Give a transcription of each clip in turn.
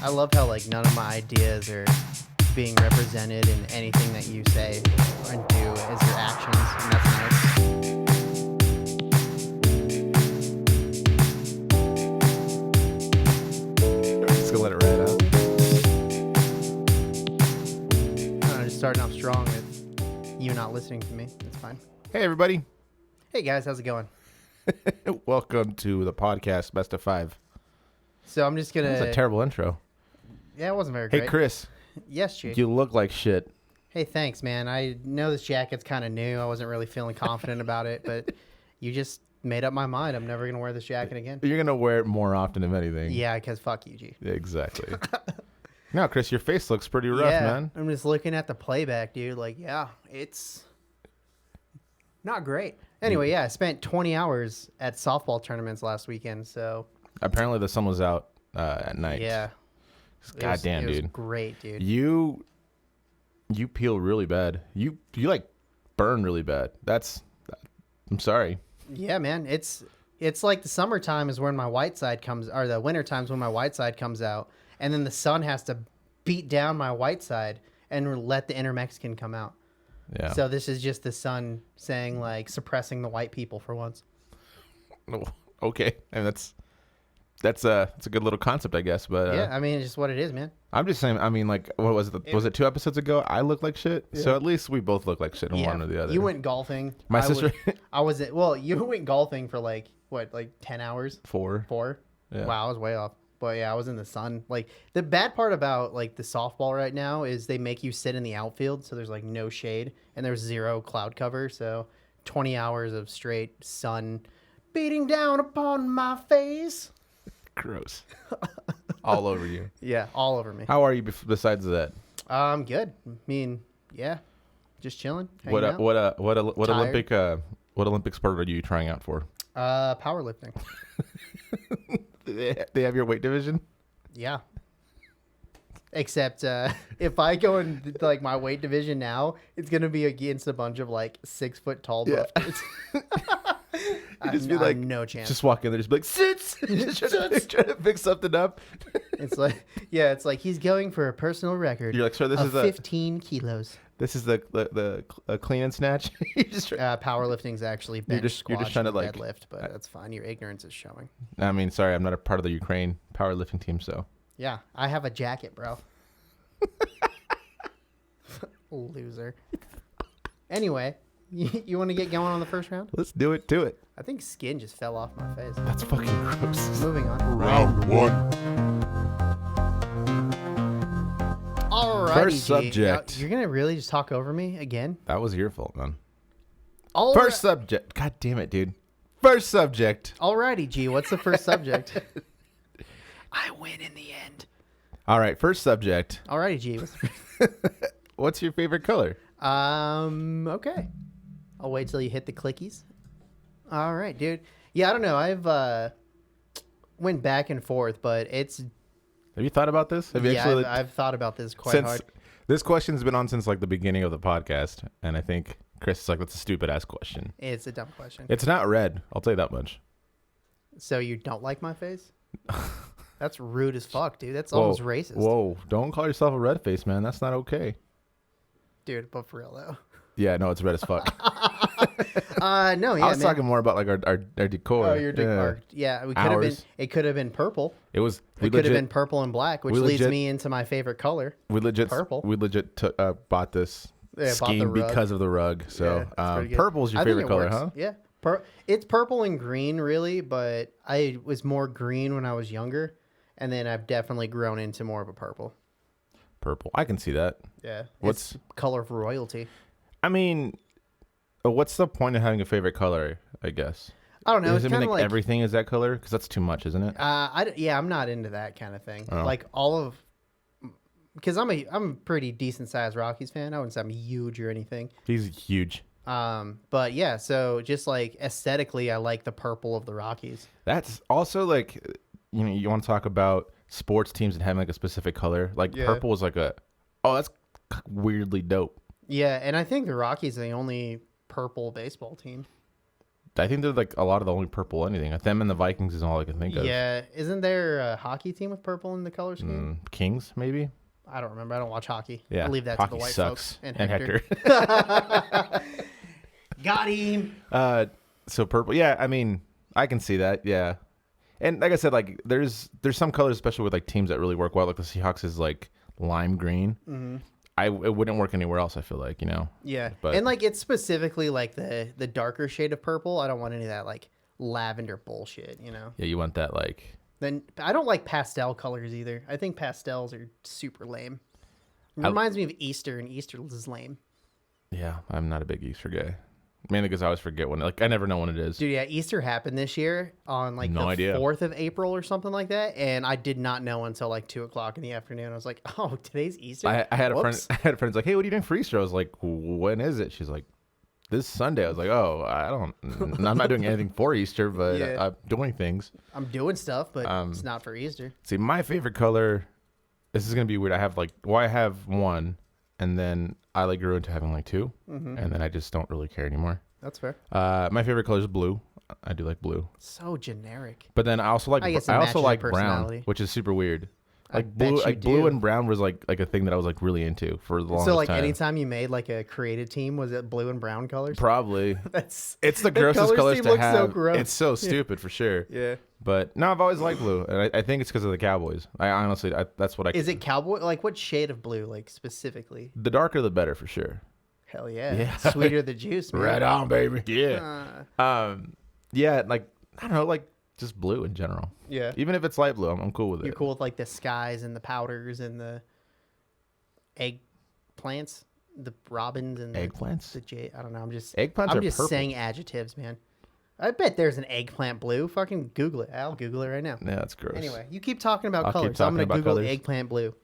I love how like none of my ideas are being represented in anything that you say and do as your actions, and that's nice. I'm just gonna let it ride out. I don't know, just starting off strong with you not listening to me. It's fine. Hey everybody, Hey guys, how's it going? welcome to the podcast Best of Five. So I'm just gonna. That was a terrible intro. Yeah, it wasn't very Hey great. Chris, Yes, Jake. you look like shit. Hey, thanks, man. I know this jacket's kind of new. I wasn't really feeling confident about it, but you just made up my mind. I'm never gonna wear this jacket again. You're gonna wear it more often if anything. Yeah, because fuck you, G. Exactly. Now, Chris, your face looks pretty rough, Yeah, man. I'm just looking at the playback, dude. Like, yeah, it's not great. Anyway, yeah, I spent 20 hours at softball tournaments last weekend, so Apparently, the sun was out at night. yeah. Goddamn, it was dude. Great, dude. You peel really bad. You like burn really bad. I'm sorry. Yeah, man. It's like the summertime is when my white side comes, or the winter times when my white side comes out, and then the sun has to beat down my white side and let the inner Mexican come out. Yeah. So this is just the sun saying, like, suppressing the white people for once. Okay, and that's a good little concept, I guess. But Yeah, I mean, it's just what it is, man. I'm just saying. I mean, like, what was it? Was it 2 episodes ago? I look like shit. Yeah. So at least we both look like shit in one or the other. You went golfing. My sister. You went golfing for like 10 hours? 4. 4? Yeah. Wow, I was way off. But yeah, I was in the sun. Like, the bad part about like the softball right now is they make you sit in the outfield, so there's like no shade and there's 0 cloud cover. So 20 hours of straight sun beating down upon my face. Gross. All over you. Yeah, all over me. How are you besides that? Good. I mean, yeah, just chilling. What hanging out. what Olympic sport are you trying out for? Powerlifting. They have your weight division? Yeah. Except if I go in like my weight division now, it's gonna be against a bunch of like 6 foot tall buff kids. Just be like, no chance. Just walk in there, just be like, sits, trying to pick something up. It's like, yeah, it's like he's going for a personal record. You're like, sir, this of is 15 kilos. This is the clean and snatch. You just Powerlifting's actually bench, you're squat, just trying to and like deadlift, but that's fine. Your ignorance is showing. I mean, sorry, I'm not a part of the Ukraine powerlifting team, so Yeah, I have a jacket, bro. Loser. Anyway, you want to get going on the first round? let's do it. Do it. I think skin just fell off my face. That's fucking gross. Moving on. Round 1. Alrighty, First G. subject. You're gonna really just talk over me again? That was your fault, man. Alrighty, First subject. God damn it, dude. First subject. G. What's the first subject? I win in the end. All right, first subject. Alrighty, G. What's your favorite color? Okay. I'll wait till you hit the clickies. All right, dude. Yeah, I don't know. I've went back and forth, but it's Have you thought about this? Have you actually? I've thought about this quite hard. This question's been on since like the beginning of the podcast, and I think Chris is like, that's a stupid ass question. It's a dumb question. It's not red. I'll tell you that much. So you don't like my face? That's rude as fuck, dude. That's almost racist. Whoa, don't call yourself a red face, man. That's not okay. Dude, but for real though. Yeah, no, it's red as fuck. No, yeah, I was man. talking more about like our decor. Oh, your decor. Yeah, we could have been. It could have been purple. It was. It could have been purple and black, which leads me into my favorite color. Purple. We legit bought this scheme because of the rug. So purple's your favorite color, huh? Yeah. It's purple and green, really, but I was more green when I was younger, and then I've definitely grown into more of a purple. Purple. I can see that. Yeah. What's it's color of royalty? I mean, what's the point of having a favorite color, I guess? I don't know. Does It's it mean kind of like everything is that color? Because that's too much, isn't it? I'm not into that kind of thing. Oh. Like because I'm a pretty decent sized Rockies fan. I wouldn't say I'm huge or anything. He's huge. But yeah, so just like aesthetically, I like the purple of the Rockies. That's also like, you know, you want to talk about sports teams and having like a specific color. Like purple is like that's weirdly dope. Yeah, and I think the Rockies are the only purple baseball team. I think they're like a lot of the only purple anything. Them and the Vikings is all I can think of. Yeah, isn't there a hockey team with purple in the color scheme? Kings, maybe? I don't remember. I don't watch hockey. Yeah. I leave that hockey to the white sucks. folks and Hector. Got him. So purple. Yeah, I mean, I can see that. Yeah. And like I said, like there's some colors, especially with like teams that really work well. Like the Seahawks is like lime green. Mm-hmm. It wouldn't work anywhere else. I feel like, you know. Yeah, and like it's specifically like the darker shade of purple. I don't want any of that like lavender bullshit. You know. Yeah, you want that like. Then I don't like pastel colors either. I think pastels are super lame. It reminds me of Easter, and Easter is lame. Yeah, I'm not a big Easter guy. Mainly because I always forget when. Like I never know when it is. Dude, yeah, Easter happened this year on like the 4th of April or something like that, and I did not know until like 2:00 in the afternoon. I was like, "Oh, today's Easter." I had a friend. I had a friend who's like, "Hey, what are you doing for Easter?" I was like, "When is it?" She's like, "This Sunday." I was like, "Oh, I'm not doing anything for Easter, but Yeah. I'm doing things. I'm doing stuff, but it's not for Easter." See, my favorite color. This is gonna be weird. I have one, and then I like grew into having like 2, and then I just don't really care anymore. That's fair. My favorite color is blue. I do like blue. So generic. But then I also like brown, which is super weird. Like blue and brown was like a thing that I was like really into for the longest time. So like anytime you made like a creative team, was it blue and brown colors? Probably. It's the grossest colors to have. So gross. It's so stupid for sure. Yeah. But no, I've always liked blue, and I think it's because of the Cowboys. I honestly, that's what I. Is it cowboy? Like what shade of blue? Like specifically? The darker the better for sure. Hell yeah. Sweeter the juice, man. Right on, baby. Yeah. Yeah, like I don't know, like just blue in general. Yeah. Even if it's light blue, I'm cool with it. You're cool with like the skies and the powders and the eggplants, the robins and eggplants. The jade. I don't know. I'm just purple. saying adjectives, man. I bet there's an eggplant blue. Fucking Google it. I'll Google it right now. Yeah, that's gross. Anyway, you keep talking about I'll colors. keep talking I'm gonna about Google colors. eggplant blue.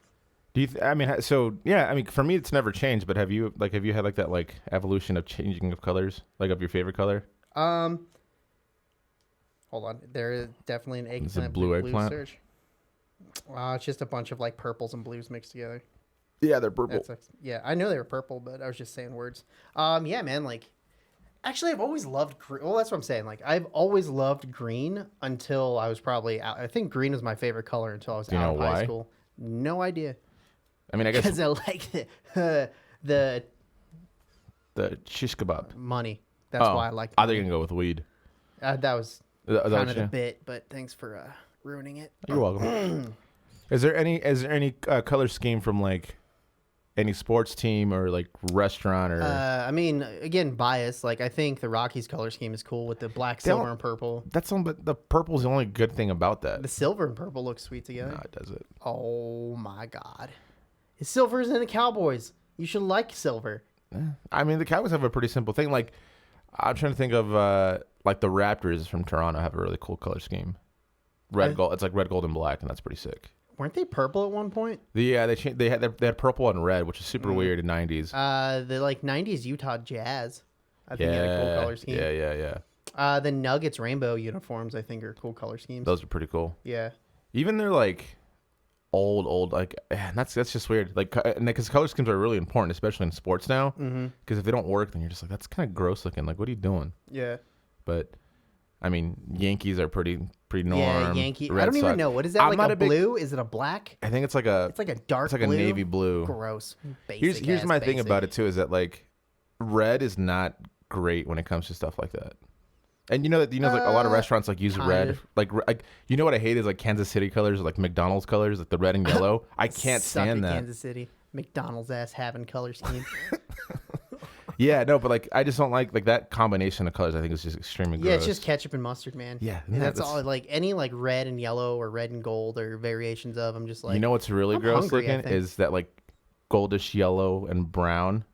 Do you? I mean, so yeah. I mean, for me, it's never changed. But have you had like that like evolution of changing of colors, like of your favorite color? Hold on. There is definitely an eggplant. It's a blue eggplant. Search. It's just a bunch of like purples and blues mixed together. Yeah, they're purple. Yeah, I know they were purple, but I was just saying words. Yeah, man. Like, actually, I've always loved green. Well, that's what I'm saying. Like, I've always loved green until I was probably out. I think green was my favorite color until I was out of high school. No idea. I mean, I guess because I like the shish kebab money. That's why I like. I think you can go with weed. That was kind of the bit, but thanks for ruining it. You're welcome. Is there any color scheme from like any sports team or like restaurant or? I mean, again, bias. Like I think the Rockies color scheme is cool with the black, silver, and purple. But the purple's the only good thing about that. The silver and purple look sweet together. No, it doesn't. Oh my god, silver's in the Cowboys. You should like silver. I mean, the Cowboys have a pretty simple thing. Like I'm trying to think of like the Raptors from Toronto have a really cool color scheme. Gold. It's like red, gold, and black, and that's pretty sick. Weren't they purple at one point? Yeah, they had purple and red, which is super weird in '90s. The like '90s Utah Jazz, I think had a cool color scheme. Yeah. The Nuggets rainbow uniforms, I think, are cool color schemes. Those are pretty cool. Yeah. Even they're like old like that's just weird. Like because color schemes are really important, especially in sports now. Because if they don't work, then you're just like that's kind of gross looking. Like what are you doing? Yeah. But I mean, Yankees are pretty norm. Yeah, Yankee. Red I don't even Sox. know. What is that? Like a blue? Is it a black? I think it's like a dark. It's like blue? a navy blue. Gross. Basic. Here's my thing about it too is that like red is not great when it comes to stuff like that. And you know like a lot of restaurants like use red. Like you know what I hate is like Kansas City colors, like McDonald's colors, like the red and yellow. I can't stand that. Kansas City, McDonald's ass having color scheme. Yeah, no, but like I just don't like that combination of colors. I think it's just extremely gross. Yeah, it's just ketchup and mustard, man. Yeah, that's all. Like any like red and yellow or red and gold or variations of. I'm just like. You know what's really gross looking is that like goldish yellow and brown.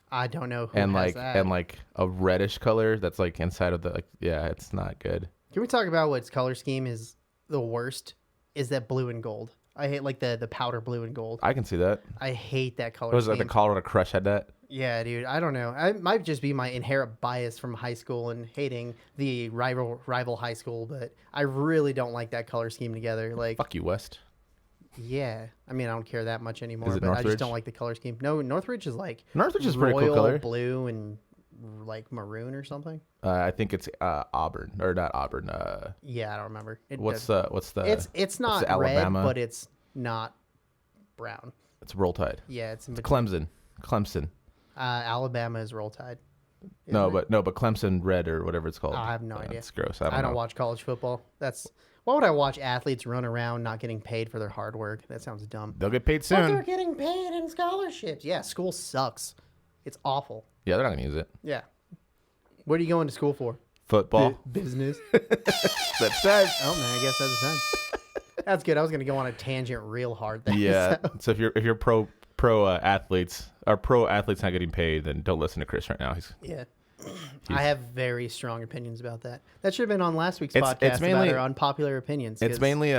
I don't know who and has like that. and like a reddish color that's like inside of the like yeah, it's not good. Can we talk about what's color scheme is the worst? Is that blue and gold? I hate like the powder blue and gold. I can see that. I hate that color. Was scheme. it the Colorado Crush had that? Yeah, dude. I don't know. It might just be my inherent bias from high school and hating the rival high school, but I really don't like that color scheme together. Like, fuck you, West. Yeah, I mean, I don't care that much anymore, Is it but I Northridge? just don't like the color scheme. No, Northridge is like Northridge is pretty cool color. blue and like maroon or something. I think it's Auburn or not Auburn. Yeah, I don't remember. What's the It's not the red, Alabama? but it's not brown. It's Roll Tide. Yeah, it's in between. Clemson. Alabama is Roll Tide. No, but Clemson Red or whatever it's called. I have no idea. It's gross. I don't don't know. watch college football. Why would I watch athletes run around not getting paid for their hard work? That sounds dumb. They'll get paid But soon. they're getting paid in scholarships. Yeah, school sucks. It's awful. Yeah, they're not gonna use it. Yeah. What are you going to school for? Football. Business. That's that. Oh man, I guess that's done. That's good. I was gonna go on a tangent real hard there. Yeah. So. So if you're pro athletes or pro athletes not getting paid, then don't listen to Chris right now. Yeah. I have very strong opinions about that. That should have been on last week's podcast it's mainly, about our unpopular opinions. It's mainly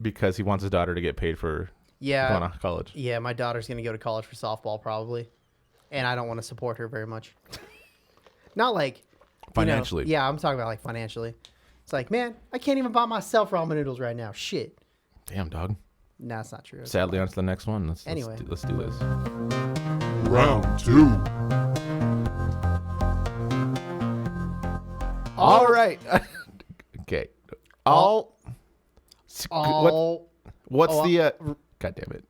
because he wants his daughter to get paid for going to college. Yeah, my daughter's going to go to college for softball probably. And I don't want to support her very much. Not like... Financially. Yeah, I'm talking about like financially. It's like, man, I can't even buy myself ramen noodles right now. Shit. Damn, dog. No, it's not true. Sadly, on to the next one. Let's do this. Round 2. All right. Okay. What's the God damn it.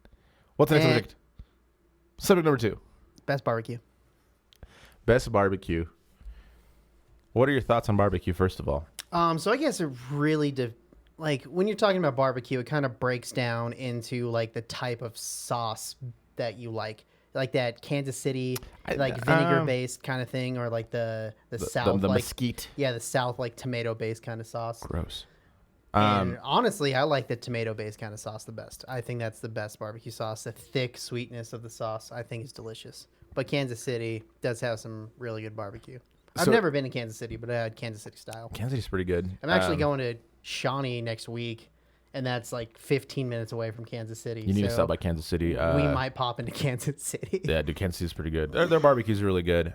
What's the next subject? Subject number 2. Best barbecue. Best barbecue. What are your thoughts on barbecue, first of all? So I guess it really like when you're talking about barbecue, it kind of breaks down into like the type of sauce that you like that Kansas City like vinegar based kind of thing, or like the South the like mesquite. Yeah, the South like tomato based kind of sauce. Gross. And honestly, I like the tomato based kind of sauce the best. I think that's the best barbecue sauce. The thick sweetness of the sauce, I think, is delicious. But Kansas City does have some really good barbecue. I've never been to Kansas City, but I had Kansas City style. Kansas City's pretty good. I'm actually going to Shawnee next week, and that's like 15 minutes away from Kansas City. You need to stop by Kansas City. We might pop into Kansas City. Yeah, dude, Kansas City's pretty good. Their barbecue's really good.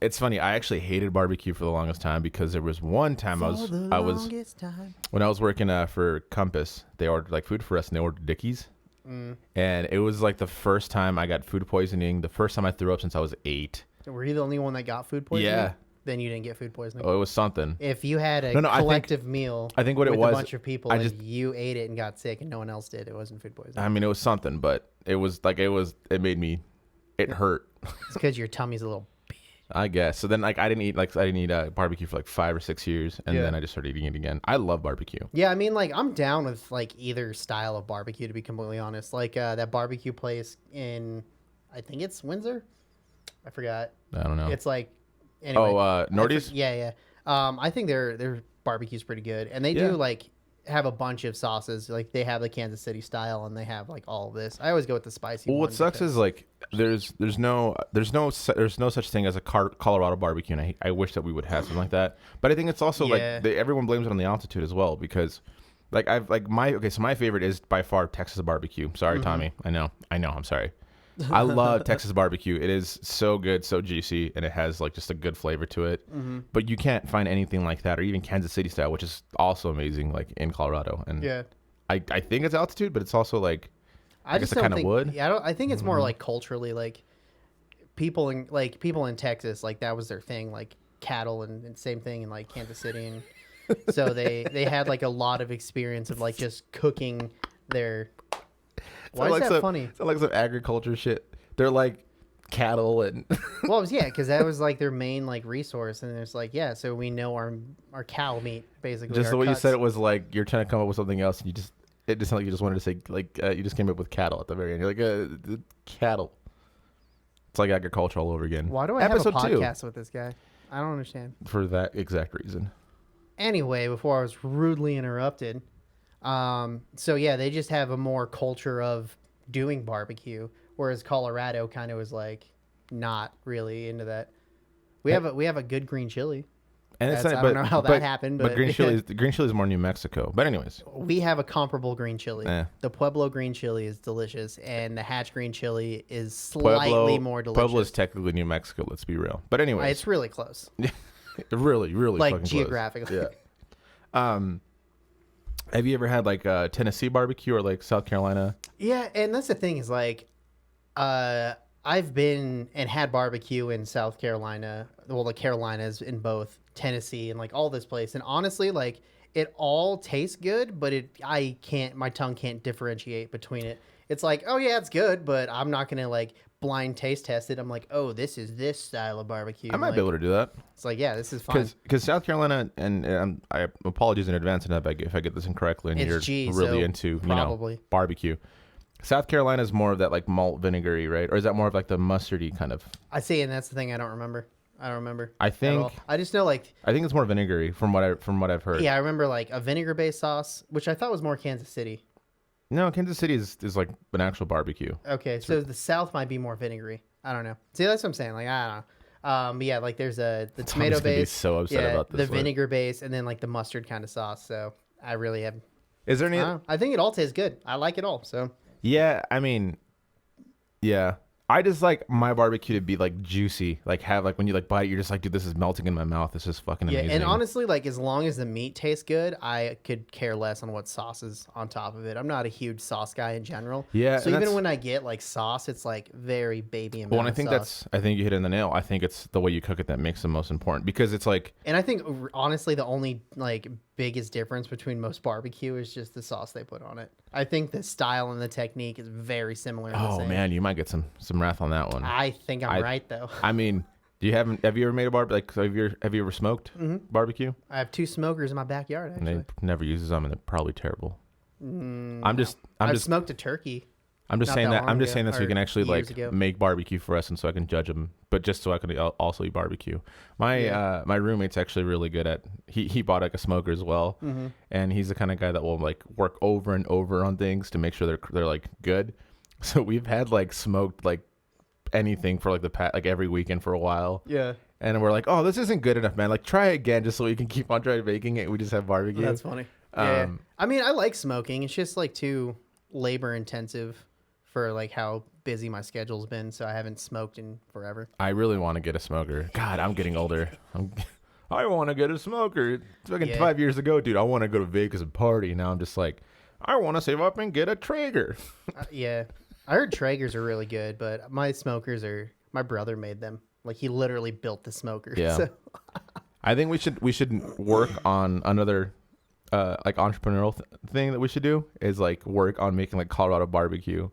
It's funny. I actually hated barbecue for the longest time because there was one time when I was working for Compass, they ordered like food for us, and they ordered Dickies. And it was like the first time I got food poisoning. The first time I threw up since I was 8. Were you the only one that got food poisoning? Yeah. Then you didn't get food poisoning. Oh, it was something. If you had a collective meal, I think what with it was, a bunch of people, and you ate it and got sick, and no one else did, it wasn't food poisoning. I mean, it was something, but it made me, it hurt. It's because your tummy's a little. I guess. So then, like, I didn't eat barbecue for like 5 or 6 years, and then I just started eating it again. I love barbecue. Yeah, I mean, like, I'm down with like either style of barbecue, to be completely honest. Like that barbecue place in, I think it's Windsor. I forgot. I don't know. It's like. Anyway, Nordy's? Yeah. I think their barbecue's pretty good, and they do like have a bunch of sauces. Like they have the Kansas City style, and they have like all of this. I always go with the spicy. Well, what sucks is like there's no such thing as a Colorado barbecue, and I wish that we would have something like that. But I think it's also like everyone blames it on the altitude as well, because like my favorite is by far Texas barbecue. Sorry, Tommy. I know. I'm sorry. I love Texas barbecue. It is so good, so juicy, and it has like just a good flavor to it. But you can't find anything like that, or even Kansas City style, which is also amazing, like in Colorado. And I think it's altitude, but it's also like I guess it kind of would. Yeah, I think it's more like culturally, like people in Texas, like that was their thing, like cattle, and same thing in like Kansas City, and so they had like a lot of experience of like just cooking their. Why is that funny? It's like some agriculture shit. They're like cattle and. Well, yeah, because that was like their main like resource, and it's like so we know our cow meat basically. Just the way you said it was like you're trying to come up with something else, and it just sounded like you just wanted to say like you just came up with cattle at the very end. You're like cattle. It's like agriculture all over again. Why do I have a podcast with this guy? I don't understand. For that exact reason. Anyway, before I was rudely interrupted. So yeah, they just have a more culture of doing barbecue, whereas Colorado kind of was like not really into that. We have a good green chili. And it's I don't know how that happened, but green chili is more New Mexico. But anyways, we have a comparable green chili. The Pueblo green chili is delicious, and the Hatch green chili is slightly more delicious. Pueblo is technically New Mexico. Let's be real. But anyways, it's really close. really, like fucking geographically. Close. Yeah. Have you ever had like Tennessee barbecue or like South Carolina? Yeah, and that's the thing is like, I've been and had barbecue in South Carolina. the Carolinas in both Tennessee and like all this place. And honestly, like it all tastes good, but my tongue can't differentiate between it. It's like, oh yeah, it's good, but I'm not going to like blind taste test it. I'm like, oh, this is this style of barbecue. I might be able to do that. It's like, yeah, this is fine. Because South Carolina, and I apologize in advance if I get this incorrectly and It's you're G, really so into probably. barbecue. South Carolina is more of that like malt vinegary, right? Or is that more of like the mustardy kind of? I see, and that's the thing I don't remember. I at think all. I just know like I think it's more vinegary from what I've heard. yeah, I remember like a vinegar based sauce, which I thought was more Kansas City. No, Kansas City is like an actual barbecue. Okay, so the South might be more vinegary. I don't know. See, that's what I'm saying. Like I don't know. But yeah, like there's the tomato Tom's gonna be base. so upset about this. The vinegar base, and then like the mustard kind of sauce. So I really have. Is there any? I think it all tastes good. I like it all. So Yeah, I mean, yeah. I just like my barbecue to be like juicy, like have like when you like bite it, you're just like, dude, this is melting in my mouth. This is fucking amazing. and honestly, like as long as the meat tastes good, I could care less on what sauce is on top of it. I'm not a huge sauce guy in general. Yeah, So and even that's- when I get like sauce, it's like very baby amount. Well, and I of think sauce. I think you hit it in the nail. I think it's the way you cook it that makes it most important because it's like, And I think honestly, the only like biggest difference between most barbecue is just the sauce they put on it. I think the style and the technique is very similar. and the oh same. man, you might get some wrath on that one. I think I'm right though. I mean, have you ever made a barbecue? Like, have you ever smoked barbecue? I have 2 smokers in my backyard. And Actually, they never uses them, and they're probably terrible. I'm just I've smoked a turkey. I'm just Not saying that that. long I'm just ago, saying that so you or can actually years like ago. make barbecue for us, and so I can judge them. But just so I can also eat barbecue. My my roommate's actually really good at. He bought like a smoker as well, and he's the kind of guy that will like work over and over on things to make sure they're like good. So we've had like smoked like anything for like like every weekend for a while. Yeah, And we're like, oh, this isn't good enough, man. Like try again, just so we can keep on trying making it. We just have barbecue. that's funny. Yeah, Um, I mean, I like smoking. It's just like too labor intensive for like how busy my schedule's been. So I haven't smoked in forever. I really want to get a smoker. God, I'm getting older. I want to get a smoker. It's fucking Yeah. 5 years ago, dude. I want to go to Vegas and party. Now I'm just like, I want to save up and get a Traeger. Yeah, I heard Traegers are really good, but my smokers are. My brother made them. Like he literally built the smoker. Yeah. So, I think we should work on another like entrepreneurial thing that we should do is like work on making like Colorado barbecue.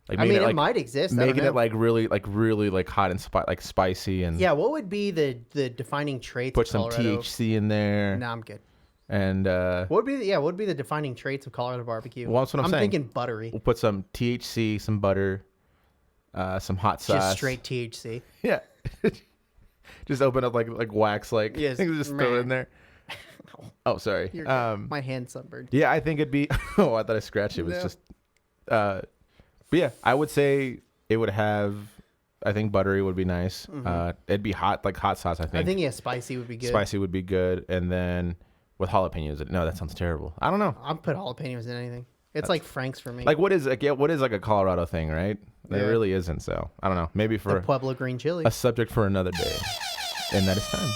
Like I mean, it like, might exist. I don't making know. it like really hot and spicy and Yeah, what would be the defining traits put of some Colorado? THC in there. No, I'm good. And What would be the defining traits of Colorado barbecue? Well, that's what I'm saying. thinking buttery. we'll put some THC, some butter, some hot sauce. Just straight THC. Yeah. Just open up like wax like Yes. just throw it in there. Oh, sorry. You're good. My hand sunburned. Yeah, I think it'd be oh, I thought I scratched it. It was No. just but yeah, I would say it would have I think buttery would be nice. It'd be hot like hot sauce, I think. I think spicy would be good. Spicy would be good and then with jalapenos. No, that sounds terrible. I don't know. I'll put jalapenos in anything. It's like Frank's for me. Like what is like a Colorado thing, right? Yeah. It really isn't, so I don't know. Maybe the for Pueblo green chili. a subject for another day. And that is time.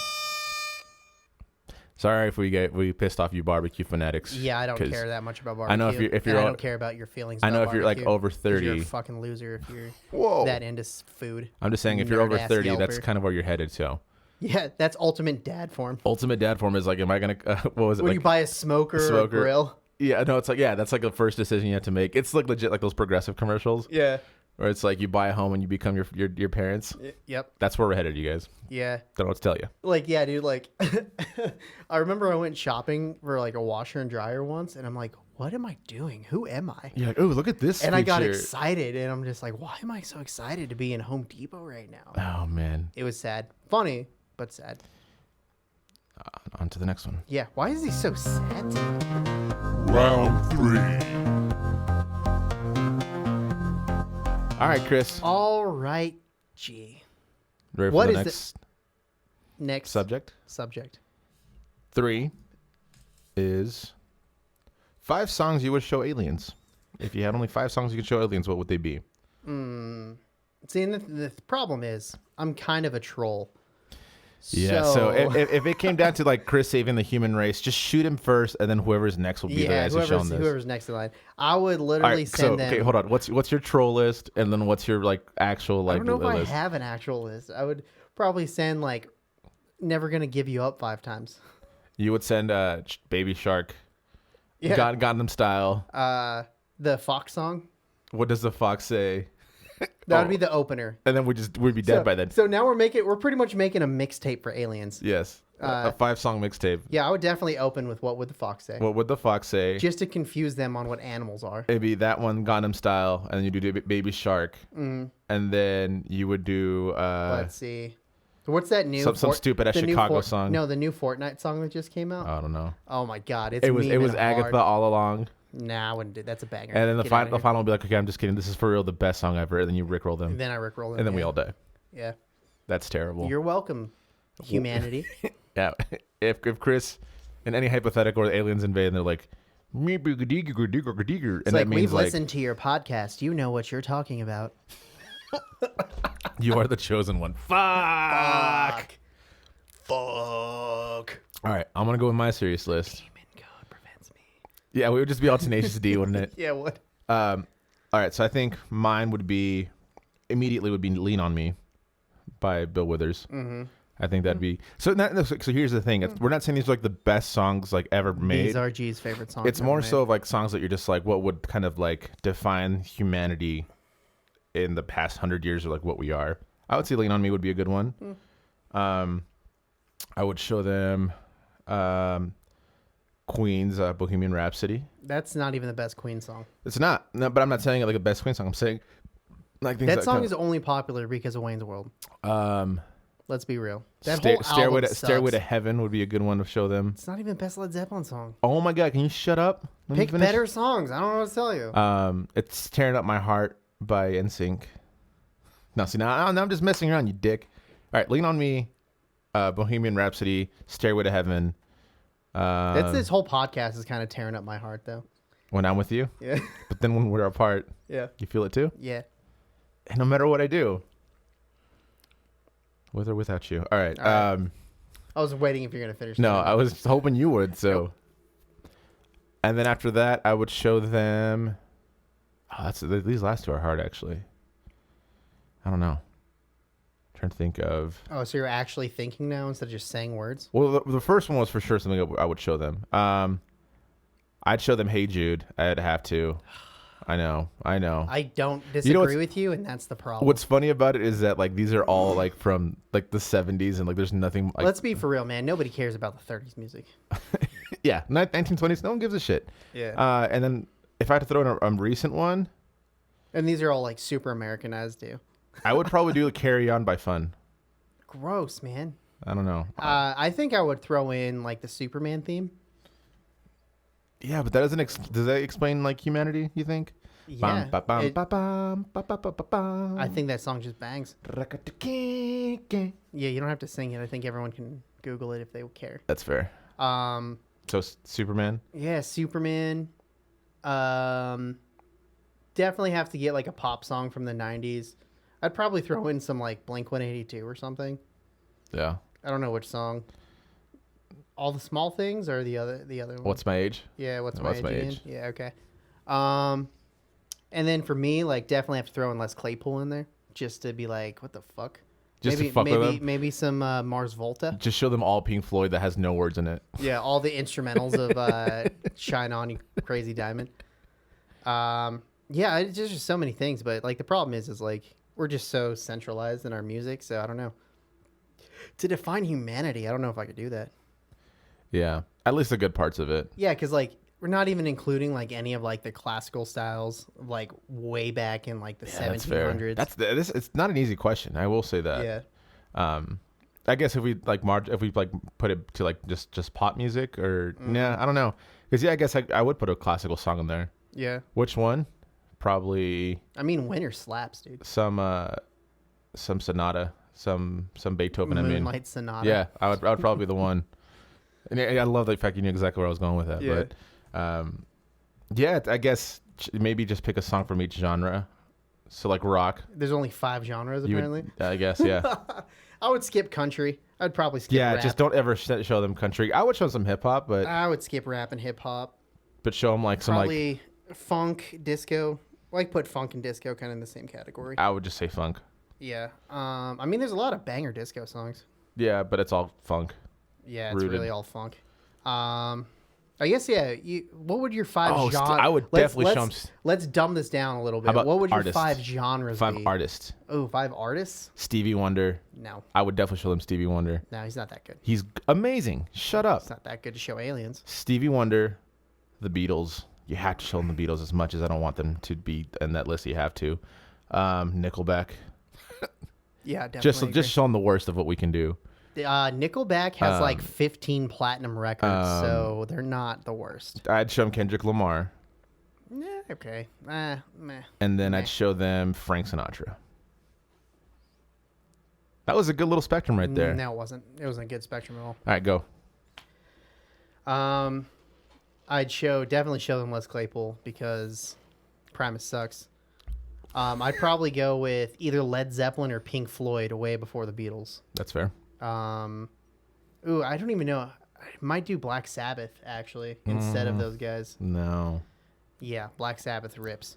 Sorry if we pissed off you barbecue fanatics. Yeah, I don't 'cause care that much about barbecue. I know if you're and I all- don't care about your feelings. I know about if you're like barbecue, over 'cause 30. you're a fucking loser if you're Whoa. that into food. I'm just saying if you're over Nerd-ass 30, that's Yelper. kind of where you're headed to. Yeah, that's ultimate dad form. Ultimate dad form is like, am I gonna? What was it? When Like, you buy a smoker or a grill. yeah, no, it's like that's like the first decision you have to make. It's like legit like those Progressive commercials Yeah. where it's like you buy a home and you become your parents. Yep. That's where we're headed, you guys. Yeah. Don't know what to tell you. Like, yeah, dude, like, I remember I went shopping for like a washer and dryer once, and I'm like, what am I doing? Who am I? You're like, oh, look at this. And I got feature." excited, and I'm just like, why am I so excited to be in Home Depot right now? Oh man. It was sad. Funny, but sad. On to the next one. Yeah, why is he so sad today? Round 3. All right, Chris. All right, G. Ready for What the is the- next Next subject? 3 is 5 songs you would show aliens. If you had only 5 songs you could show aliens, what would they be? See, and the problem is, I'm kind of a troll. Yeah, so if it came down to like Chris saving the human race, just shoot him first, and then whoever's next will be the guys who show him this. whoever's next in line, I would All literally right, send so them. okay, hold on. What's your troll list, and then what's your like actual like I don't know if I list? have an actual list. I would probably send like Never Gonna Give You Up 5 times. You would send Baby Shark, Yeah. Gangnam Style. The Fox song. What does the fox say? That would be the opener. And then we'd be dead by then. So now we're pretty much making a mixtape for aliens. Yes. A 5-song mixtape. Yeah, I would definitely open with What Would the Fox Say? What would the fox say? Just to confuse them on what animals are. It'd be that one, Gangnam Style, and then you do Baby Shark, and then you would do Let's see. What's that new some stupid ass Chicago song? No, the new Fortnite song that just came out. I don't know. Oh my god, It was Agatha all along. Nah, I wouldn't do. That's a banger. And then the Get outta here. final will be like, okay, I'm just kidding. This is for real, the best song ever. And then you rickroll them, And then I rickroll them. and then we all die. Yeah. That's terrible. You're welcome, humanity. Yeah. If Chris and any hypothetical or the aliens invade, and they're like, and It's that like, means we've like listened to your podcast. You know what you're talking about. you are the chosen one. Fuck. All right, I'm gonna go with my serious list. Demon God prevents me. Yeah, we would just be all Tenacious D, wouldn't it? Yeah, what? All right, so I think mine would be "Lean on Me" by Bill Withers. Mm-hmm. I think that'd be so. So here's the thing: we're not saying these are like the best songs like ever made. These are G's favorite songs. It's more so of like songs that you're just like, what would kind of like define humanity in the past 100 years, or like what we are. I would say "Lean on Me" would be a good one. I would show them Queen's Bohemian Rhapsody. That's not even the best Queen song. It's not, no, but I'm not saying it like a best Queen song. I'm saying like things That song kind is only popular because of Wayne's World. of, Let's be real. That whole Stairway album to sucks. Heaven would be a good one to show them. It's not even the best Led Zeppelin song. Oh my God, can you shut up? Let me Pick finish. better songs. I don't know what to tell you. It's Tearing Up My Heart by NSYNC. No, see, now I'm just messing around, you dick. All right, Lean on Me, Bohemian Rhapsody, Stairway to Heaven. That's this whole podcast is kind of tearing up my heart, though. When I'm with you. Yeah. But then when we're apart, Yeah. you feel it too? Yeah. And no matter what I do. With or without you. All right. All right. I was waiting if you're going to finish. No, that. I was hoping you would, so. And then after that, I would show them. Oh, these last two are hard, actually. I don't know. Trying to think of. Oh, so you're actually thinking now instead of just saying words? Well, the first one was for sure something I would show them. I'd show them Hey Jude. I'd have to. I know. I don't disagree with you, and that's the problem. What's funny about it is that like these are all like from like the 70s, and like there's nothing. Like, Let's be for real, man. Nobody cares about the 30s music. yeah, 1920s. No one gives a shit. Yeah. And then if I had to throw in a recent one, And these are all like super Americanized, too. I would probably do "Carry On" by Fun. Gross, man. I don't know. I think I would throw in like the Superman theme. Yeah, but that doesn't. Does that explain like humanity? You think? Yeah. Bam, ba, bam, It- ba, bam, ba, ba, ba, ba, bam. I think that song just bangs. Rakatake. Yeah, you don't have to sing it. I think everyone can Google it if they care. That's fair. So Superman. Yeah, Superman. Definitely have to get like a pop song from the 90s. I'd probably throw in some like Blink-182 or something. Yeah. I don't know which song. All the Small Things or the other one? What's my age? Yeah, what's What's my My age? Age? Again? Yeah, okay. And then for me, like definitely have to throw in Les Claypool in there just to be like, what the fuck? Just maybe, to fuck with them? Maybe some Mars Volta. Just show them all Pink Floyd that has no words in it. Yeah, all the instrumentals of Shine On, You Crazy Diamond. Yeah, it's just so many things, but like the problem is like we're just so centralized in our music, so I don't know. To define humanity, I don't know if I could do that. Yeah, at least the good parts of it. Yeah, because like we're not even including like any of like the classical styles, like way back in like the That's fair. 1700s. This. It's not an easy question. I will say that. Yeah. I guess if we like put it to like just pop music or I don't know. Because I guess I would put a classical song in there. Yeah. Which one? Probably I mean, Winter slaps, dude. some sonata, some Beethoven. Moonlight Sonata. Yeah, I would probably be the one. And I love the fact you knew exactly where I was going with that. Yeah. But I guess maybe just pick a song from each genre. So like rock. There's only 5 genres apparently. I guess, yeah. I would skip country. I'd probably skip rap. Just don't ever show them country. I would show some hip hop, but I would skip rap and hip hop. show them like some like Probably funk, disco. Like put funk and disco kind of in the same category. I would just say funk. Yeah. I mean, there's a lot of banger disco songs. Yeah, but it's all funk. Yeah, it's Rooted. really all funk. I guess what would your five Oh, genres? I would definitely show 'em Let's dumb this down a little bit. How about What would your artists? 5 genres Five be? artists. Oh, 5 artists? Stevie Wonder. No, I would definitely show them Stevie Wonder. no, he's not that good. He's amazing. Shut up. It's not that good to show aliens. Stevie Wonder, the Beatles. You have to show them the Beatles as much as I don't want them to be in that list. You have to. Nickelback. Yeah, definitely. Just show them the worst of what we can do. Nickelback has like 15 platinum records, so they're not the worst. I'd show them Kendrick Lamar, Yeah, okay. Meh. and then I'd show them Frank Sinatra. That was a good little spectrum right there. No, it wasn't. It wasn't a good spectrum at all. All right, go. I'd definitely show them Les Claypool because Primus sucks. I'd probably go with either Led Zeppelin or Pink Floyd way before the Beatles. That's fair. I don't even know. I might do Black Sabbath actually instead of those guys. No. Yeah, Black Sabbath rips.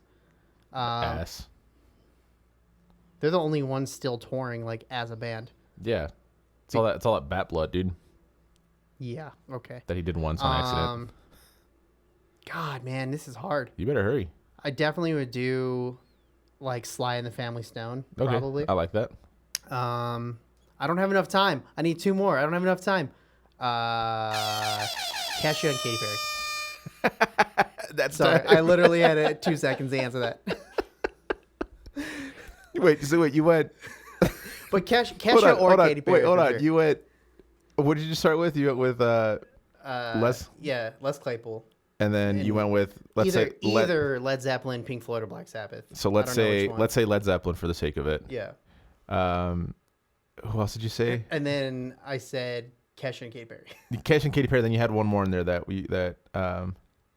Ass. They're the only ones still touring like as a band. Yeah. It's all that bat blood, dude, Yeah. Okay. that he did once on accident. God, man, this is hard. You better hurry. I definitely would do like Sly and the Family Stone. Okay. Probably. I like that. I don't have enough time. I need 2 more. I don't have enough time. Cashew and Katy Perry. That's Sorry, I literally had 2 seconds to answer that. Wait, you went. But Cashew Hold on. Katy Perry. Wait, hold for on. sure. You went. What did you start with? You went with Les, Yeah, Les Claypool. and then you went with Either Led Zeppelin, Pink Floyd, or Black Sabbath. So I let's don't know which say one. let's say Led Zeppelin for the sake of it. Yeah. Who else did you say? And then I said Kesha and Katy Perry. Cash and Katy Perry. Then you had one more in there that Sly.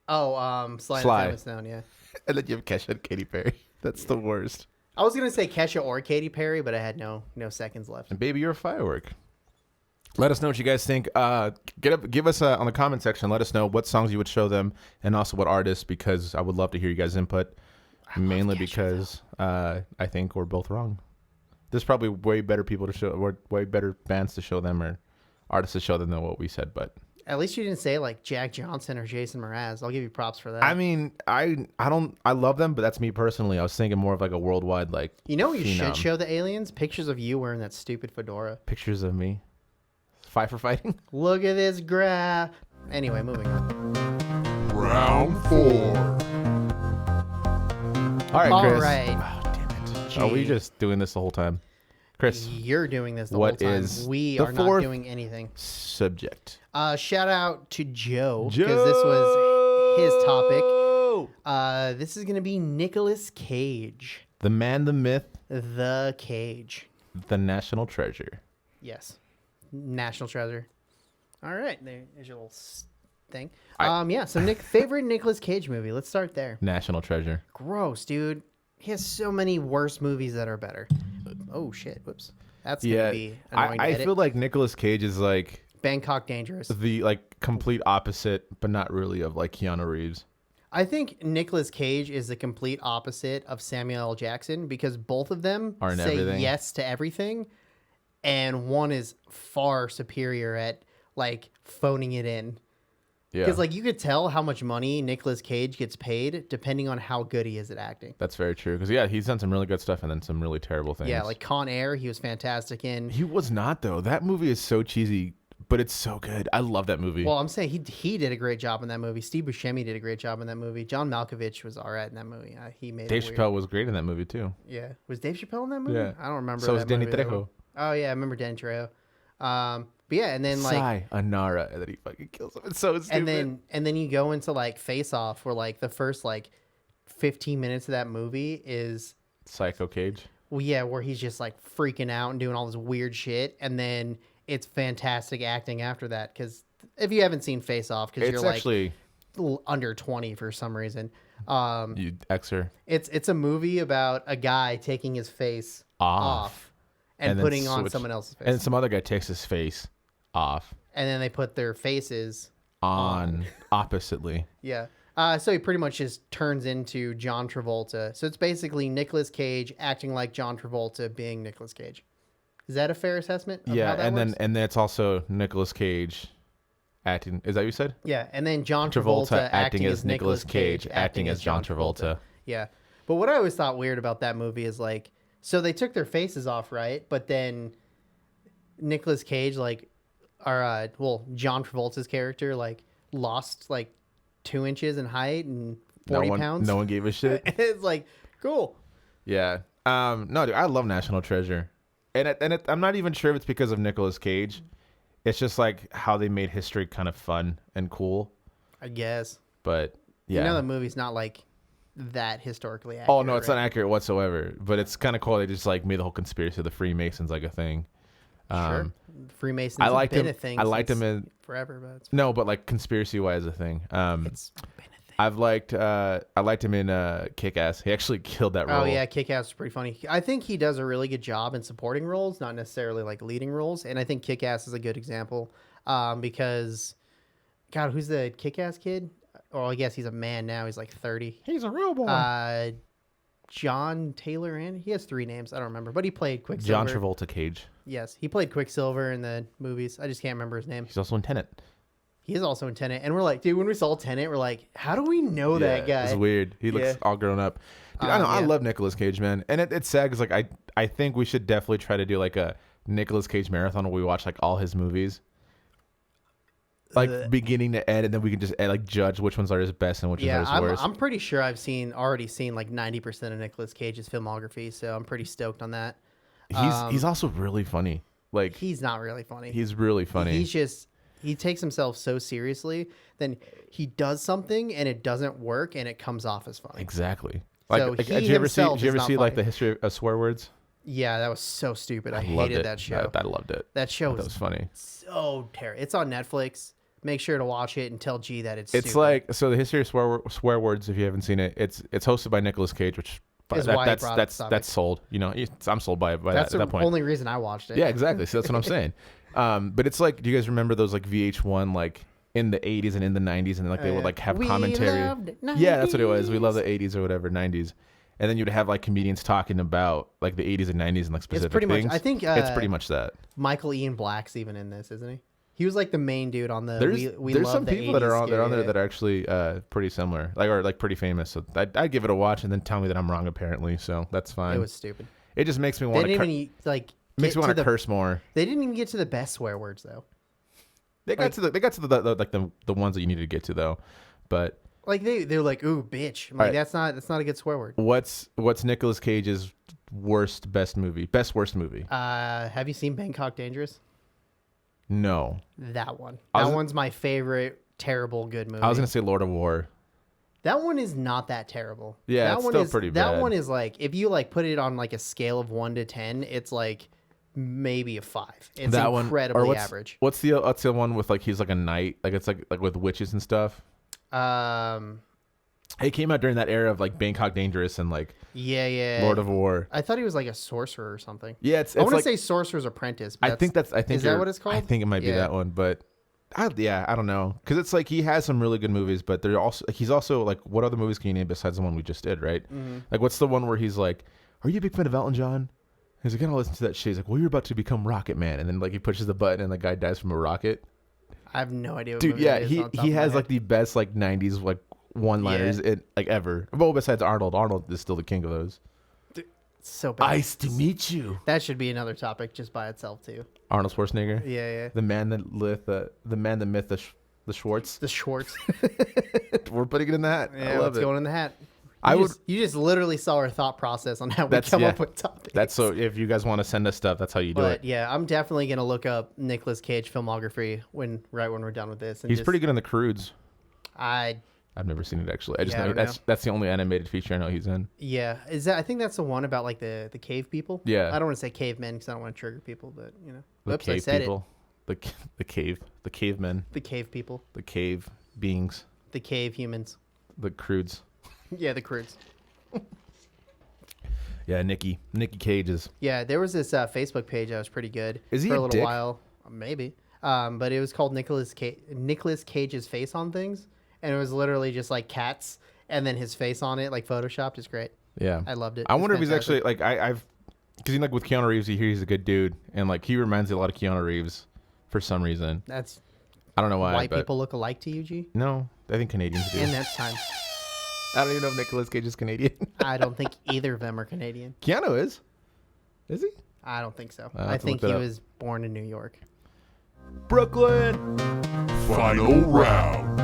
Sly. And the Family Stone, yeah. and then you have Cash and Katy Perry. That's the worst. I was gonna say Kesha or Katy Perry, but I had no seconds left. And baby, you're a firework. Let us know what you guys think. Give us on the comment section. Let us know what songs you would show them, and also what artists, because I would love to hear you guys' input. Mainly because I think we're both wrong. There's probably way better people to show, way better bands to show them, or artists to show them than what we said. But At least you didn't say like Jack Johnson or Jason Mraz. I'll give you props for that. I mean, I love them, but that's me personally. I was thinking more of like a worldwide like. You know what you should phenom. show the aliens? Pictures of you wearing that stupid fedora. Pictures of me. Fight for fighting. Look at this graph. Anyway, moving on. Round 4. All right, All Chris. right. Oh, damn it. Are we Gee. just doing this the whole time? Chris, You're doing this the what whole time. is We the are not fourth doing anything. subject. Shout out to Joe because this was his topic. This is going to be Nicolas Cage. The man, the myth, The Cage. the national treasure. Yes. National treasure. All right. There's your little thing. I- So favorite Nicolas Cage movie. Let's start there. National treasure. Gross, dude. He has so many worse movies that are better. Oh, shit. Whoops. That's going to Yeah, be annoying to I edit. feel like Nicolas Cage is like Bangkok Dangerous. the like complete opposite, but not really, of like Keanu Reeves. I think Nicolas Cage is the complete opposite of Samuel L. Jackson because both of them Are in say everything. yes to everything, and one is far superior at like phoning it in. Yeah, Because like you could tell how much money Nicolas Cage gets paid depending on how good he is at acting. that's very true. Because yeah, he's done some really good stuff and then some really terrible things. Yeah, like Con Air, he was fantastic in. he was not though. That movie is so cheesy, but it's so good. I love that movie. Well, I'm saying he did a great job in that movie. Steve Buscemi did a great job in that movie. John Malkovich was all right in that movie. He made Dave it weird. Chappelle was great in that movie too. Yeah, was Dave Chappelle in that movie? Yeah. I don't remember. So was that Danny movie that Trejo. well. Oh yeah, I remember Danny Trejo. But yeah, and then like Sayonara, and then he fucking kills him. It's so stupid. and then you go into like Face Off, where like the first like 15 minutes of that movie is Psycho Cage. well, yeah, where he's just like freaking out and doing all this weird shit, and then it's fantastic acting after that. Because if you haven't seen Face Off, because It's you're actually like under 20 for some reason, you Xer it's a movie about a guy taking his face off and then putting on switch- someone else's face, and some other guy takes his face off and then they put their faces on oppositely. Yeah. So he pretty much just turns into John Travolta. So it's basically Nicolas Cage acting like John Travolta being Nicolas Cage. Is that a fair assessment? Of Yeah, how that and works? then it's also Nicolas Cage acting. Is that what you said? Yeah, and then John Travolta acting as Nicolas Cage, acting as John Travolta. Yeah, but what I always thought weird about that movie is like, so they took their faces off, right? But then Nicolas Cage, like, John Travolta's character, like, lost like 2 inches in height and 40 pounds. No one gave a shit. It's like, cool. Yeah. No, dude, I love National Treasure, and I'm not even sure if it's because of Nicolas Cage. It's just like how they made history kind of fun and cool. I guess. But yeah. You know, the movie's not like that historically accurate. Oh no, it's right? not accurate whatsoever. But it's kind of cool. They just like made the whole conspiracy of the Freemasons like a thing. Sure. Freemasons I liked have been him. a thing. I liked since him in forever, but it's, no, but like conspiracy wise a thing. it's been a thing. I liked him in Kick-Ass. He actually killed that role. Oh yeah, Kick-Ass is pretty funny. I think he does a really good job in supporting roles, not necessarily like leading roles. And I think Kick-Ass is a good example because, God, who's the Kick-Ass kid? Well, I guess he's a man now. He's like 30. He's a real boy. John Taylor, and he has 3 names. I don't remember, but he played Quicksilver. John Travolta Cage. Yes, he played Quicksilver in the movies. I just can't remember his name. He's also in Tenet. He is also in Tenet, and we're like, dude, when we saw Tenet, we're like, how do we know that guy? It's weird. He looks Yeah. all grown up. Dude, I know. I Yeah. love Nicolas Cage, man, and it's sad because like I think we should definitely try to do like a Nicolas Cage marathon where we watch like all his movies, like beginning to end, and then we can just like judge which ones are his best and which ones are his worst. I'm pretty sure I've already seen like 90% of Nicolas Cage's filmography, so I'm pretty stoked on that. He's also really funny. Like He's not really funny. he's really funny. He takes himself so seriously, then he does something and it doesn't work and it comes off as funny. Exactly. So Like, he did you ever see? himself Did you is ever not see like funny. the history of swear words? Yeah, that was so stupid. I Loved hated it. that show. I loved it. That show That was funny. so terrible. It's on Netflix. Make sure to watch it and tell G that it's It's stupid. like so the history of swear words. If you haven't seen it, it's hosted by Nicolas Cage, which Is why I brought up the that's topic. sold. You know, I'm sold by that's that the point. only reason I watched it. Yeah, exactly. So that's what I'm saying. But it's like, do you guys remember those like VH1 like in the 80s and in the 90s, and like they would like have We commentary? loved it. Yeah, that's what it was. We 90s. love the 80s or whatever, 90s. And then you'd have like comedians talking about like the 80s and 90s and like specific pretty much- things. I think, it's pretty much that. Michael Ian Black's even in this, isn't he? He was like the main dude on the. There's love some the people that 80s are on there scare, that are actually pretty similar, like or like pretty famous. So I'd give it a watch and then tell me that I'm wrong apparently. So that's fine. It was stupid. It just makes me They want didn't to even like. makes me get want to to curse more. They didn't even get to the best swear words though. They got to the like the ones that you need to get to though, but. Like they're like, ooh, bitch. I'm like, Right. that's not a good swear word. What's Nicolas Cage's worst worst movie? Have you seen Bangkok Dangerous? No. That one. I That was- one's my favorite terrible good movie. I was gonna say Lord of War. That one is not that terrible. Yeah, that it's one still is, pretty That bad. one is like, if you like put it on like a scale of 1 to 10, it's like maybe a 5. It's That one incredibly or what's, average. What's the one with like he's like a knight, like it's like with witches and stuff. It came out during that era of like Bangkok Dangerous and like Yeah. Lord of War. I thought he was like a sorcerer or something. Yeah, it's I want to like, say Sorcerer's Apprentice. But I think is that you're- what it's called? I think it might be Yeah. that one, but I don't know, because it's like he has some really good movies, but they're also he's also like, what other movies can you name besides the one we just did, right? Mm-hmm. Like, what's the one where he's like, "Are you a big fan of Elton John?" He's like, "I don't listen to that shit." He's like, "Well, you're about to become Rocket Man," and then like he pushes the button and the guy dies from a rocket. I have no idea. What Dude, movie yeah, that is he on top he of my has head. like the best like '90s like one-liners in like ever. Well, besides Arnold. Arnold is still the king of those. so bad. Nice to meet you. That should be another topic just by itself too. Arnold Schwarzenegger. Yeah. The man that myth, the Schwartz. The Schwartz. We're putting it in the hat. I Yeah, love what's it. going in the hat? You just literally saw our thought process on how we That's- come yeah. up with topics. That's so. If you guys want to send us stuff, that's how you do But it. yeah, I'm definitely gonna look up Nicolas Cage filmography right when we're done with this. And He's just- pretty good in The Croods. I've never seen it actually. I just Yeah, I know don't that's the only animated feature I know he's in. Yeah, I think that's the one about like the cave people. Yeah. I don't want to say cavemen because I don't want to trigger people, but you know, The oops, I cave said people. The cavemen, it. The cave people, the cave beings, the cave humans. the Croods. Yeah, the Croods. Yeah, Nicky Cage is. Yeah, there was this Facebook page that was pretty good. Is he for a a little dick? while? Maybe. But it was called Nicolas Cage's face on things, and it was literally just like cats and then his face on it, like photoshopped. Is great. Yeah, I loved it. I It's wonder if he's fantastic. actually like I've Because like with Keanu Reeves, you hear he's a good dude, and like he reminds me a lot of Keanu Reeves for some reason. That's I don't know why. white but people look alike to you, G. No, I think Canadians do. And that's time. I don't even know if Nicolas Cage is Canadian. I don't think either of them are Canadian. Keanu is. Is he? I don't think so. I'll have I to think look he that up. was born in New York. Brooklyn. Final round.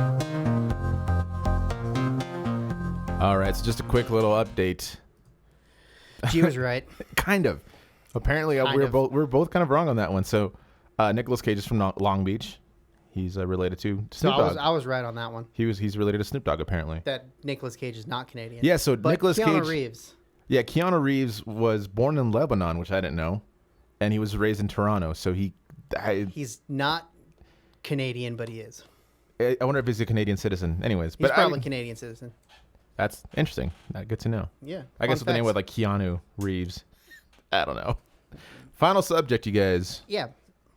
All right, so just a quick little update. G was right. Kind of. Apparently, Kind we of. were both kind of wrong on that one. So, Nicolas Cage is from Long Beach. He's related to So Snoop Dogg. I was right on that one. He's related to Snoop Dogg apparently. That Nicolas Cage is not Canadian. Yeah, so But Nicolas Keanu Cage. Reeves. Yeah, Keanu Reeves was born in Lebanon, which I didn't know, and he was raised in Toronto. So He's not Canadian, but he is. I wonder if he's a Canadian citizen. Anyways, He's but probably a Canadian citizen. that's interesting. Good to know. Yeah. I guess with the name with like Keanu Reeves. I don't know. Final subject, you guys. Yeah.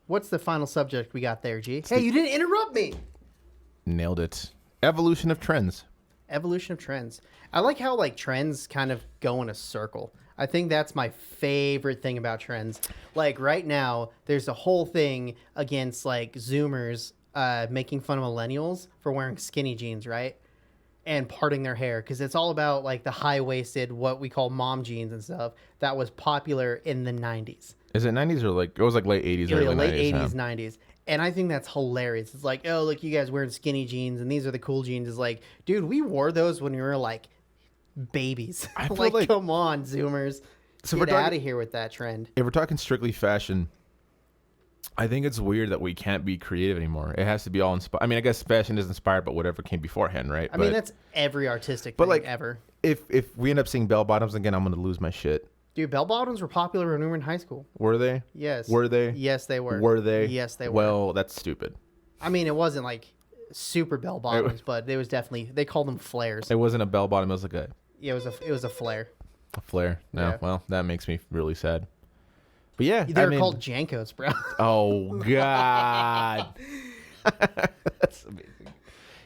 What's the final subject we got there, G? Hey, you didn't interrupt me. Nailed it. Evolution of trends. Evolution of trends. I like how like trends kind of go in a circle. I think that's my favorite thing about trends. Like right now, there's a whole thing against like Zoomers making fun of millennials for wearing skinny jeans, right? And parting their hair because it's all about like the high-waisted, what we call mom jeans and stuff that was popular in the 90s. Is it 90s or like it was like late 80s, early Late 90s? 80s, 90s. And I think that's hilarious. It's like, oh, look, you guys wearing skinny jeans and these are the cool jeans. It's like, dude, we wore those when we were like babies. I feel like, like- come on, Zoomers. So Get we're talking- out of here with that trend. If we're talking strictly fashion, I think it's weird that we can't be creative anymore. It has to be all inspired. I mean, I guess fashion is inspired, but whatever came beforehand, right? I mean, that's every artistic but thing like ever. if we end up seeing bell bottoms again, I'm gonna lose my shit. Dude, bell bottoms were popular when we were in high school. Were they? Yes. Were they? Yes, they were. Were they? Yes, they were. Well, that's stupid. I mean, it wasn't like super bell bottoms, but it was definitely, they called them flares. It wasn't a bell bottom. It was like Yeah, it was a flare. a flare. No, Yeah. well, that makes me really sad. But yeah, They I were mean, called Jankos, bro. Oh God, that's amazing.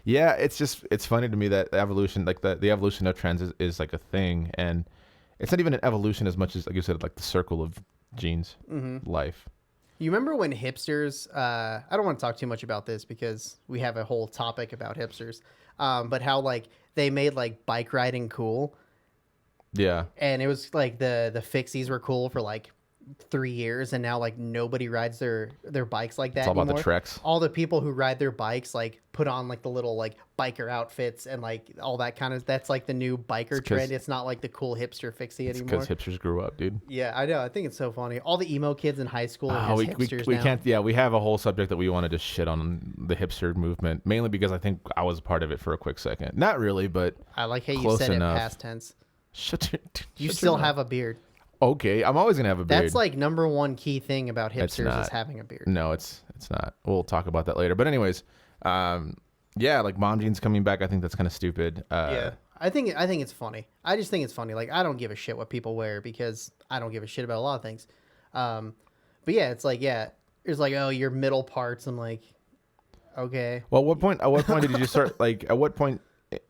Yeah, it's funny to me that evolution, like the evolution of trends, is like a thing, and it's not even an evolution as much as, like you said, like the circle of jeans life. You remember when hipsters, I don't want to talk too much about this because we have a whole topic about hipsters, but how like they made like bike riding cool, Yeah, and it was like the fixies were cool for like 3 years, and now like nobody rides their bikes like that it's all about anymore. the treks. All the people who ride their bikes like put on like the little like biker outfits and like all that kind of, that's like the new biker trend. It's not like the cool hipster fixie anymore. Because hipsters grew up, dude. Yeah, I know. I think it's so funny. All the emo kids in high school are Oh, just we hipsters now. can't. Yeah, we have a whole subject that we want to just shit on the hipster movement, mainly because I think I was a part of it for a quick second. Not really, but I like how you close said enough. it past tense. shut your. You shut still your mouth. have a beard. Okay, I'm always gonna have a beard. That's like number one key thing about It's hipsters not. is having a beard. No, it's not. We'll talk about that later. But anyways, yeah, like mom jeans coming back. I think that's kind of stupid. Yeah. I think it's funny. I just think it's funny. Like I don't give a shit what people wear because I don't give a shit about a lot of things. But yeah, it's like it's like, oh, your middle parts. I'm like, okay. Well, at what point did you start? Like, at what point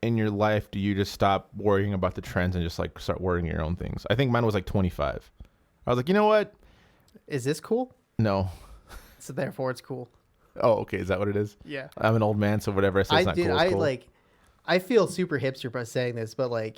in your life do you just stop worrying about the trends and just like start wearing your own things? I think mine was like 25. I was like, you know what? Is this cool? No. So therefore it's cool. Oh, okay. Is that what it is? Yeah. I'm an old man, so whatever I say is not cool. Is cool. I feel super hipster by saying this, but like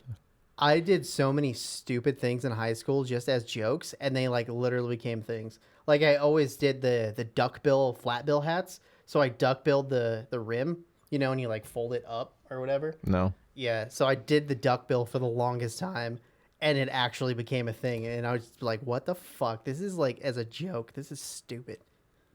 I did so many stupid things in high school just as jokes, and they like literally became things. Like I always did the duck bill flat bill hats. So I duck billed the rim, you know, and you like fold it up or whatever. No. Yeah, so I did the duck bill for the longest time, and it actually became a thing. And I was just like, what the fuck? This is like as a joke. This is stupid.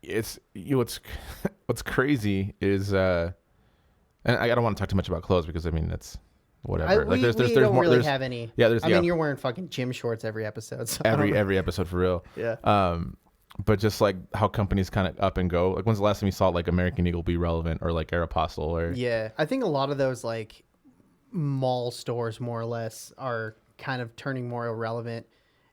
It's what's crazy is and I don't want to talk too much about clothes because I mean that's whatever. We don't really have any. Yeah, there's I mean, you're wearing fucking gym shorts every episode. So I don't know. every episode for real. Yeah. But just like how companies kind of up and go. Like when's the last time you saw like American Eagle be relevant or like Aeropostale or Yeah, I think a lot of those like mall stores more or less are kind of turning more irrelevant,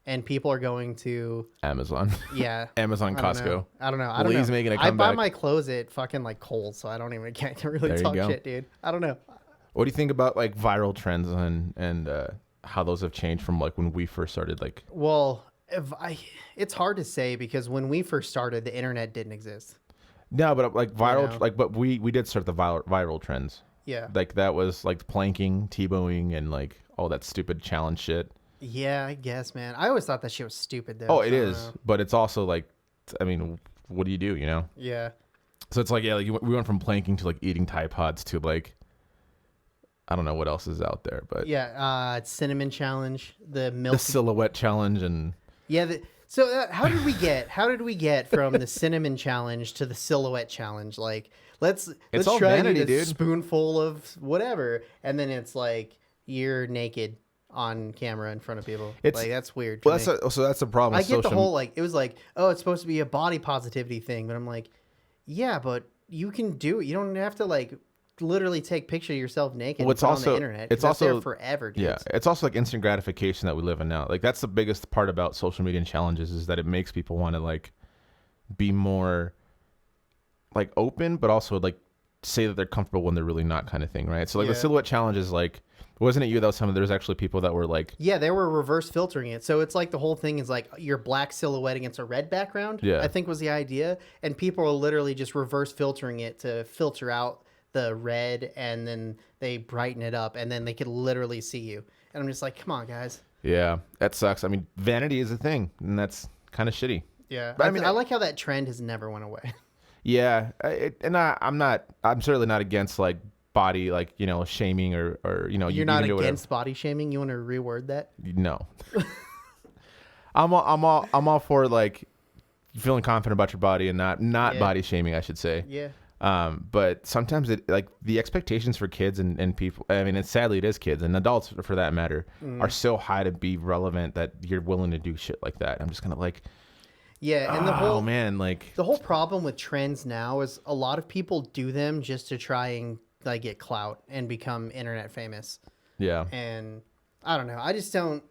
and people are going to Amazon? yeah Amazon, Costco. I don't know. Lee's making a I buy comeback. my clothes at fucking like Kohl's, so I don't even can't really There you talk go. shit, dude. I don't know. What do you think about like viral trends and how those have changed from like when we first started? Like Well, It's hard to say because when we first started, the internet didn't exist. No, but like viral, know? like, but we did start the viral trends. Yeah. Like that was like planking, T-bowing, and like all that stupid challenge shit. Yeah, I guess, man. I always thought that shit was stupid, though. Oh, it I don't is, know. but it's also like, I mean, what do you do, you know? Yeah. So it's like, yeah, like we went from planking to like eating Tide Pods to like, I don't know what else is out there, but Yeah, cinnamon challenge, the milk. the silhouette challenge, and Yeah. So how did we get from the cinnamon challenge to the silhouette challenge? Like, let's all try vanity, to eat a dude. spoonful of whatever, and then it's like you're naked on camera in front of people. It's- Like that's weird. To well, me. so that's the problem. I with get the social whole like it was like, oh, it's supposed to be a body positivity thing, but I'm like, yeah, but you can do it. You don't have to like literally take picture of yourself naked Well, and it's put it on also- the internet. 'Cause it's that's there also- forever, dude. Yeah, it's also like instant gratification that we live in now. Like that's the biggest part about social media and challenges is that it makes people want to like be more like open, but also like say that they're comfortable when they're really not, kind of thing, right? So like the Yeah. silhouette challenge is like, wasn't it you that was there's actually people that were like, Yeah, they were reverse filtering it. So it's like the whole thing is like your black silhouette against a red background, Yeah. I think was the idea. And people are literally just reverse filtering it to filter out the red, and then they brighten it up, and then they could literally see you. And I'm just like, come on, guys. yeah, that sucks. I mean, vanity is a thing, and that's kind of shitty. Yeah. But I mean, I like how that trend has never went away. Yeah, I'm certainly not against like body, like, you know, shaming or you know, You're you not can do whatever. against body shaming? You want to reword that? No. I'm all for like feeling confident about your body and not Yeah. body shaming, I should say. Yeah. But sometimes it like the expectations for kids and people, I mean, and sadly it is kids and adults for that matter, are so high to be relevant that you're willing to do shit like that. I'm just kind of like, Yeah. And oh man, like the whole problem with trends now is a lot of people do them just to try and like get clout and become internet famous. yeah. And I don't know. I just don't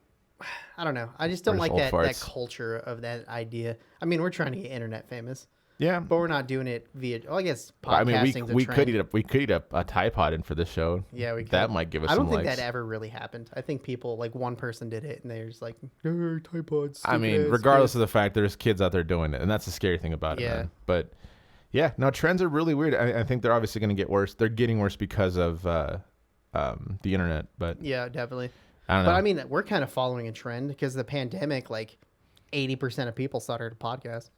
know. I just don't We're just like old that farts. culture of that idea. I mean, we're trying to get internet famous, Yeah. but we're not doing it via. Well, I guess I mean, podcasting's a we trend. could eat a Tide Pod in for this show. Yeah, we could. That might give us I don't some think likes. that ever really happened. I think people like one person did it, and they're just like, "Oh, Tide Pods." I mean, regardless of the fact, there's kids out there doing it, and that's the scary thing about it, Yeah. man. But yeah, no, trends are really weird. I think they're obviously going to get worse. They're getting worse because of the internet. But Yeah, definitely. I don't know. But I mean, we're kind of following a trend because the pandemic, like 80% of people started a podcast.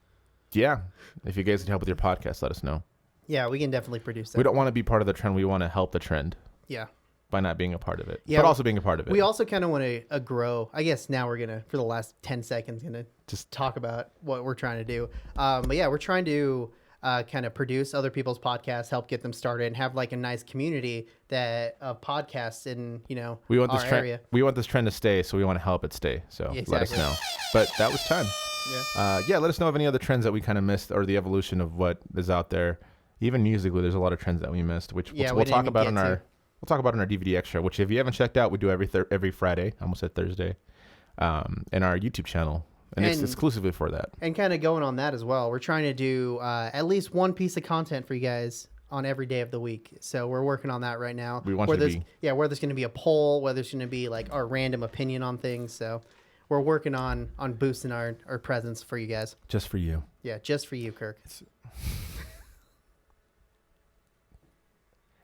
yeah, if you guys need help with your podcast, let us know. Yeah, we can definitely produce that. We don't want to be part of the trend. We want to help the trend Yeah. by not being a part of it, Yeah, but also being a part of it. We also kind of want to grow. I guess now we're gonna, for the last 10 seconds, gonna Just- talk about what we're trying to do. But yeah, we're trying to kind of produce other people's podcasts, help get them started, and have like a nice community that of podcasts in we want our this trend. area. We want this trend to stay, so we want to help it stay. So Yeah, let us exactly. know. But that was time. Yeah. Yeah, let us know of any other trends that we kind of missed or the evolution of what is out there. Even musically, there's a lot of trends that we missed, which Yeah, we we'll didn't talk even about get in to. we'll talk about in our DVD extra. Which, if you haven't checked out, we do every Friday. I almost said Thursday, in our YouTube channel, and it's And- exclusively for that. And kind of going on that as well, we're trying to do at least one piece of content for you guys on every day of the week. So we're working on that right now. We want where you to there's be- where there's going to be a poll, where there's going to be like our random opinion on things. So we're working on boosting our presence for you guys. Just for you. Yeah, just for you, Kirk.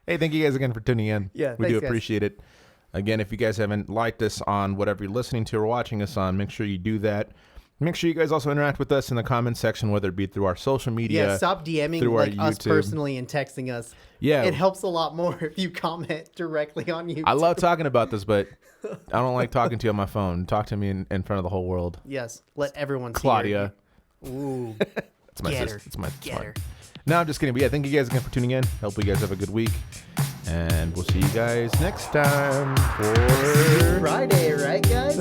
Hey, thank you guys again for tuning in. Yeah, we thanks, do guys. appreciate it. Again, if you guys haven't liked us on whatever you're listening to or watching us on, make sure you do that. Make sure you guys also interact with us in the comment section, whether it be through our social media. Yeah, stop DMing through our like us YouTube. personally and texting us. Yeah. It helps a lot more if you comment directly on YouTube. I love talking about this, but I don't like talking to you on my phone. Talk to me in front of the whole world. Yes, let everyone see Claudia. her. Ooh, It's my get sister. her. It's my Get fun. her. No, I'm just kidding. But yeah, thank you guys again for tuning in. Hope you guys have a good week. And we'll see you guys next time for Friday, right, guys?